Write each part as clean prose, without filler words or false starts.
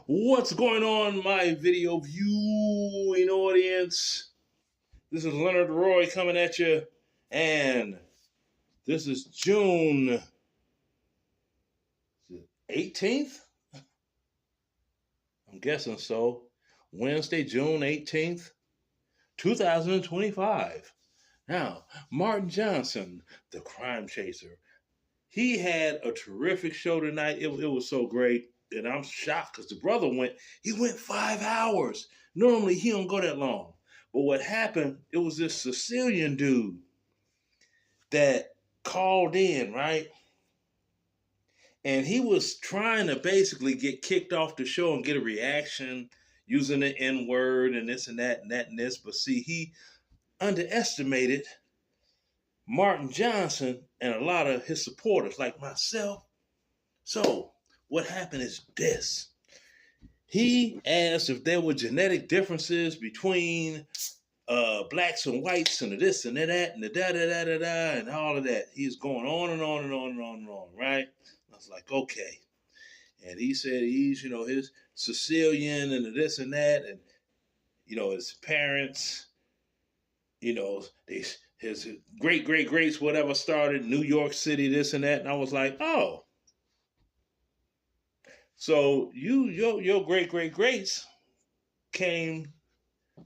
What's going on, my video viewing audience? This is Leonard Roy coming at you, and this is June 18th? I'm guessing so. Wednesday, June 18th, 2025. Now, Martin Johnson, the crime chaser, he had a terrific show tonight. It was so great. And I'm shocked because the brother he went 5 hours. Normally he don't go that long. But what happened, it was this Sicilian dude that called in, right? And he was trying to basically get kicked off the show and get a reaction using the N-word and this and that and that and this. But see, he underestimated Martin Johnson and a lot of his supporters like myself. So what happened is this. He asked if there were genetic differences between blacks and whites and this and that and the da-da-da-da-da and all of that. He's going on and on and on and on and on, right? I was like, okay. And he said he's, his Sicilian and this and that. And, his parents, his great-great-greats, whatever, started New York City, this and that. And I was like, oh. So your great-great-greats came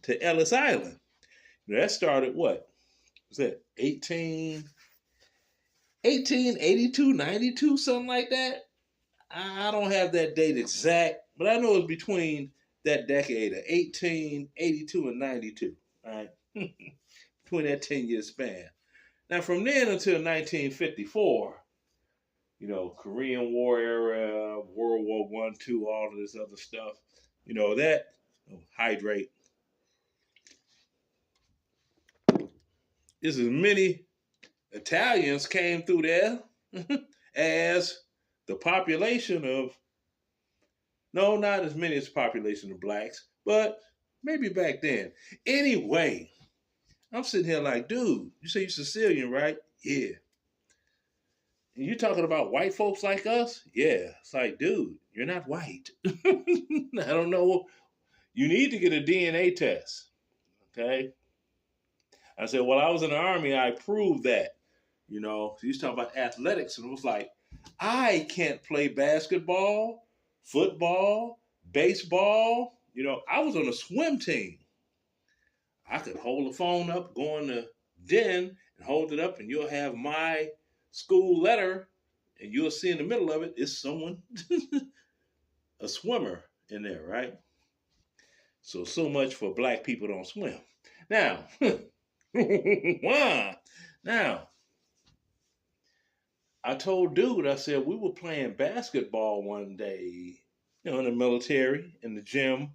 to Ellis Island. That started what? Was that 1882, 92, something like that? I don't have that date exact, but I know it was between that decade of 1882 and 92, right? Between that 10-year span. Now, from then until 1954, Korean War era, World War I, II, all of this other stuff, hydrate. There's as many Italians came through there as the population of, no, not as many as the population of blacks, but maybe back then. Anyway, I'm sitting here like, dude, you say you're Sicilian, right? Yeah. And you're talking about white folks like us? Yeah. It's like, dude, you're not white. I don't know. You need to get a DNA test. Okay. I said, well, I was in the Army. I proved that. He's talking about athletics. And it was like, I can't play basketball, football, baseball. I was on a swim team. I could hold the phone up, go in the den and hold it up, and you'll have my school letter, and you'll see in the middle of it is someone, a swimmer in there, right? So much for black people don't swim. Now, now, I told dude, I said, we were playing basketball one day, in the military, in the gym,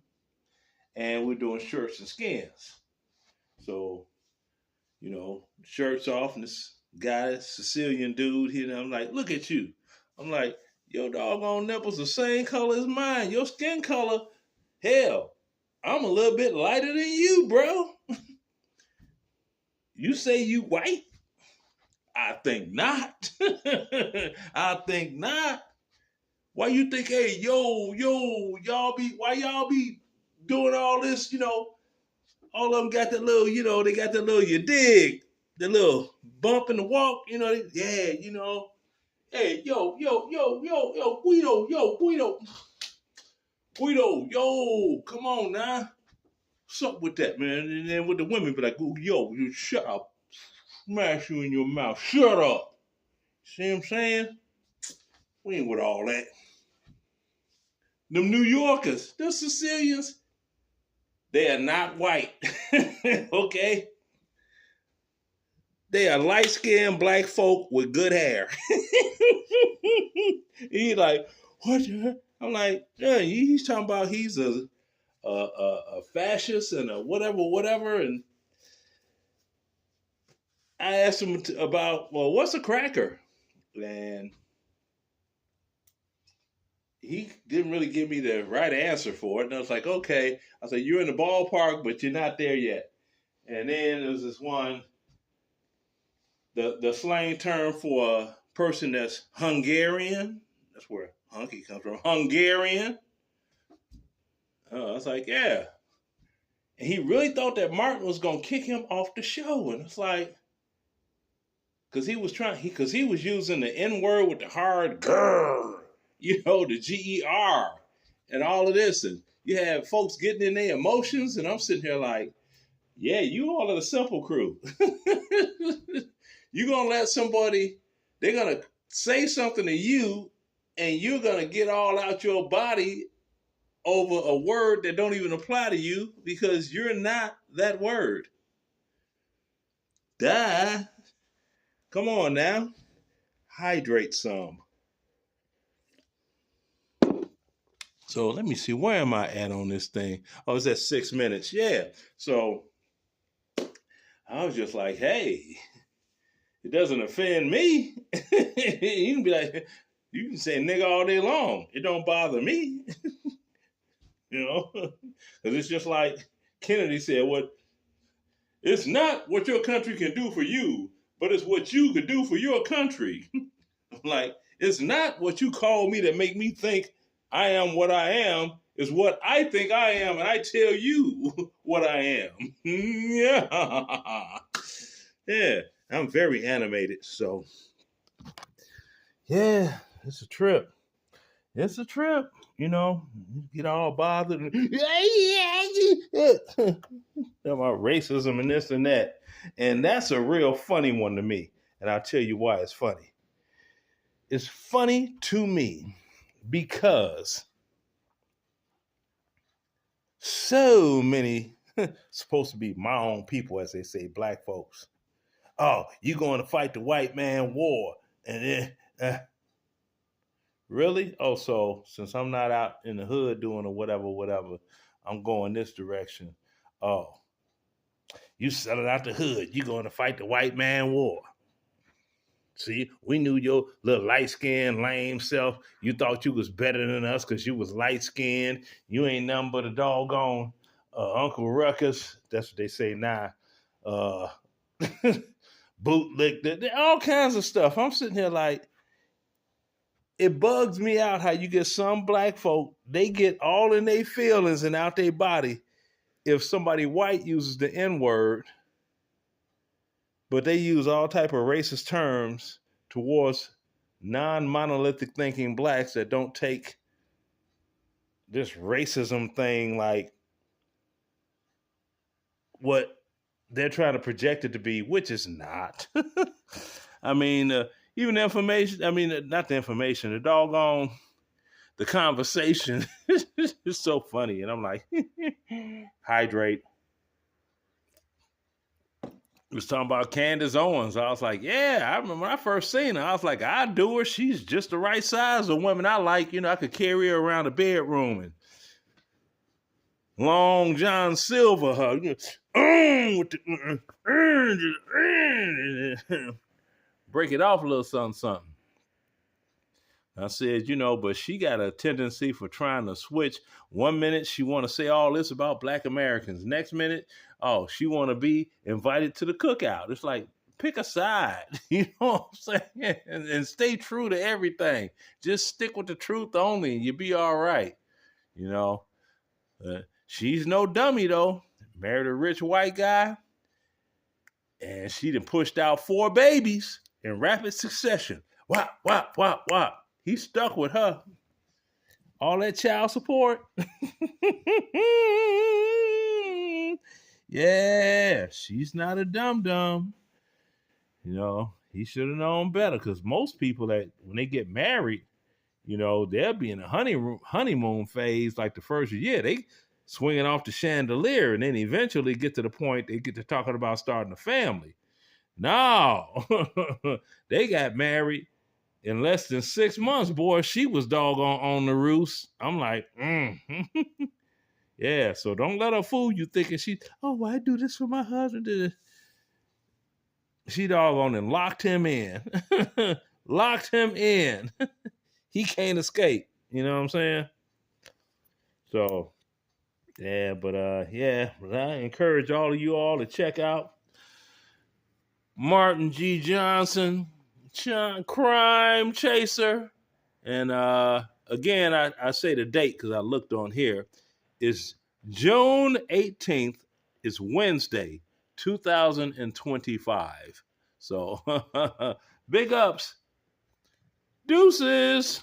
and we're doing shirts and skins. So, shirts off, and this guy, Sicilian dude, I'm like, look at you. I'm like, your doggone nipples the same color as mine. Your skin color, hell, I'm a little bit lighter than you, bro. You say you white? I think not. I think not. Why you think, hey, why y'all be doing all this, all of them got that little, they got that little, you dig, the little bump in the walk, hey, Guido, come on now. What's up with that, man? And then with the women, be like, yo, you shut up. Smash you in your mouth. Shut up. See what I'm saying? We ain't with all that. Them New Yorkers, them Sicilians, they are not white. Okay? They are light-skinned black folk with good hair. He's like, what the heck? I'm like, yeah, he's talking about he's a fascist and a whatever. And I asked him about, well, what's a cracker? And he didn't really give me the right answer for it. And I was like, okay. I said, you're in the ballpark, but you're not there yet. And then there was this one, the slang term for a person that's Hungarian. That's where hunky comes from. Hungarian. I was like, yeah. And he really thought that Martin was gonna kick him off the show, and it's like, because he was using the N word with the hard grr, the GER, and all of this, and you have folks getting in their emotions, and I'm sitting here like, yeah, you all are the simple crew. You're gonna let somebody, they're gonna say something to you, and you're gonna get all out your body over a word that don't even apply to you because you're not that word. Duh. Come on now. Hydrate some. So let me see, where am I at on this thing? Oh, it's at 6 minutes. Yeah. So I was just like, hey, it doesn't offend me. You can be like, you can say nigga all day long. It don't bother me. Because it's just like Kennedy said, it's not what your country can do for you, but it's what you could do for your country. Like, it's not what you call me that make me think I am what I am. It's what I think I am, and I tell you what I am. Yeah. Yeah. I'm very animated, so yeah, it's a trip. It's a trip, get all bothered. About racism and this and that. And that's a real funny one to me. And I'll tell you why it's funny. It's funny to me because so many, supposed to be my own people, as they say, black folks. Oh, you going to fight the white man war. And then, really? Oh, so since I'm not out in the hood doing or whatever, I'm going this direction. Oh, you selling out the hood. You going to fight the white man war. See, we knew your little light-skinned, lame self. You thought you was better than us because you was light-skinned. You ain't nothing but a doggone Uncle Ruckus. That's what they say now. Bootlick, all kinds of stuff. I'm sitting here like, it bugs me out how you get some black folk, they get all in their feelings and out their body if somebody white uses the N-word, but they use all type of racist terms towards non-monolithic thinking blacks that don't take this racism thing like what they're trying to project it to be, which is not. I mean, even the information, not the information, the conversation is so funny. And I'm like, hydrate. He was talking about Candace Owens. I was like, yeah, I remember when I first seen her. I was like, I do her. She's just the right size of woman I like. I could carry her around the bedroom and Long John Silver hug. Break it off a little something. I said, but she got a tendency for trying to switch. 1 minute she want to say all this about black Americans. Next minute, she want to be invited to the cookout. It's like, pick a side, you know what I'm saying? And stay true to everything. Just stick with the truth only and you'll be all right. She's no dummy though. Married a rich white guy. And she done pushed out 4 babies in rapid succession. Wop, wop, wop, wop. He stuck with her. All that child support. Yeah, she's not a dum-dum. He should have known better because most people that when they get married, they'll be in a honeymoon phase like the first year. They swinging off the chandelier and then eventually get to the point they get to talking about starting a family. No, they got married in less than 6 months, boy. She was doggone on the roost. I'm like, yeah. So don't let her fool you thinking I do this for my husband. She doggone and locked him in. Locked him in. He can't escape. You know what I'm saying? So, yeah, but I encourage all of you all to check out Martin G. Johnson, Crime Chaser. And again, I say the date because I looked on here. is June 18th. It's Wednesday, 2025. So big ups. Deuces.